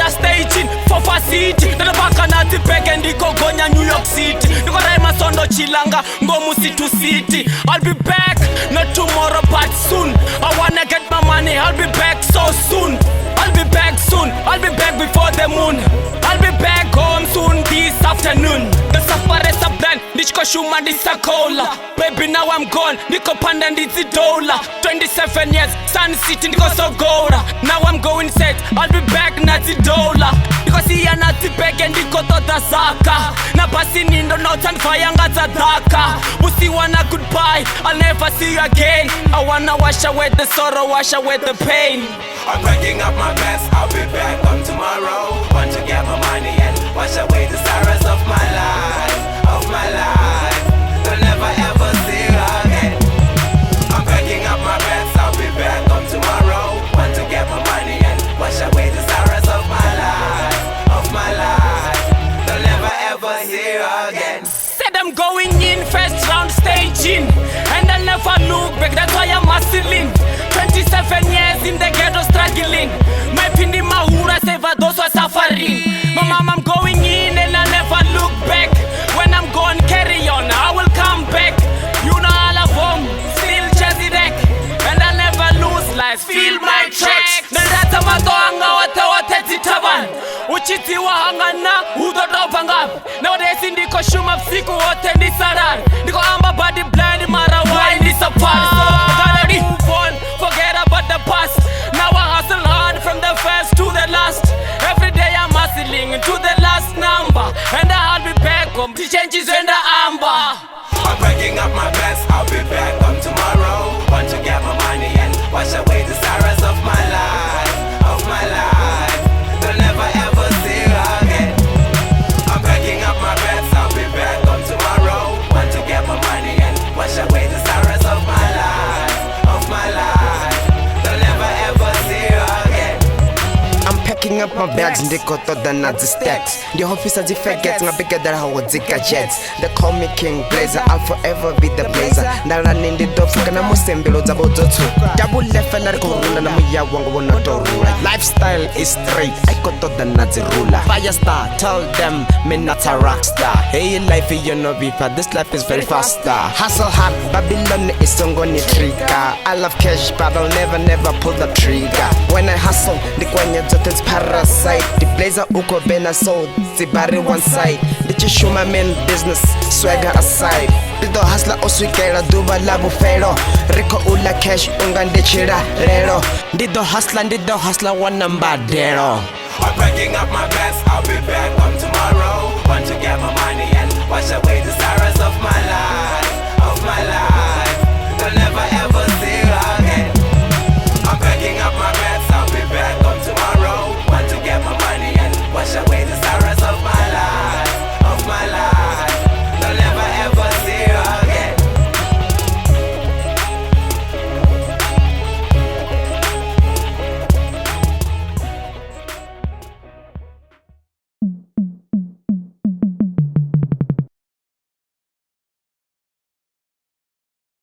center stage Fofa City Nalabaka nati peke ndiko gonya New York City Niko raima sondo chilanga ngomu City City I'll be back, not tomorrow but soon I wanna get my money, I'll be back so soon I'll be back soon, I'll be back before the moon I'll be back home soon this afternoon The safaresa plan, nishko shuma disakola Baby now I'm gone, niko panda ndizi dola 27 years, Sun City niko Sogora Now I'm going set, I'll be back nazi dola Niko siya nazi peke ndiko tota zaka Na basi nindo nautan fayanga zadaka Busi wanna goodbye, I'll never see you again I wanna wash away the sorrow, wash away the pain I'm packing up my bags, I'll be back home tomorrow. Want to get my money and wash away the sorrows of my life, of my life. They'll never ever see you again. I'm packing up my bags, I'll be back home tomorrow. Want to get my money and wash away the sorrows of my life, of my life. They'll never ever see you again. Said I'm going in first round staging and I'll never look back, that's why I'm hustling 27 years in the ghetto struggling My pindi mahura save those who are suffering My mom I'm going in and I'll never look back When I'm gone carry on, I will come back You know all of them, still chasing deck And I'll never lose life, feel my tracks Nandata matoanga wate zitaban Uchiti wahangana, udodopa ngapi Nowadays ndiko shuma siku wote ni sarar Ndiko amba body blind mara wine ni safari So I gotta move on, forget about the past Now I hustle hard from the first to the last Every day I'm hustling to the last number And I'll be back home, the changes in the amber I'm packing up my bags, I'll be back home tomorrow. Want to get my money and wash away the sorrows of my life, of my life. They'll never ever see you again. I'm packing up my bags, I'll be back home tomorrow. Want to get my money and wash away the sorrows of my life, of my life. They'll never ever see you again. I'm packing up my bags ndiko toda nazi stacks Ndi officer zi faggots ngabika dara hawo zika jets They call me King Blazer, I'll forever be the blazer Ndala nindi dogs kana musembelo zabo zotu Double left and korula na muya wangu wona torula Lifestyle is straight, I got toda nazi ruler Fire star, tell them me not a rock star Hey life you know beeper, this life is very faster Hustle hard, Babylon is songoni trigger I love cash but I'll never pull the trigger When I hustle, the kwenye zote parasite The blazer uko bena so Zibari one side The chishu my main business Swagger aside Dido hustler oswikera duba labu fero Rico ula cash unga ndechira rero Dido hustler one number dero I'm packing up my bags, I'll be back home tomorrow. Want to get my money and wash away the sorrows of my life.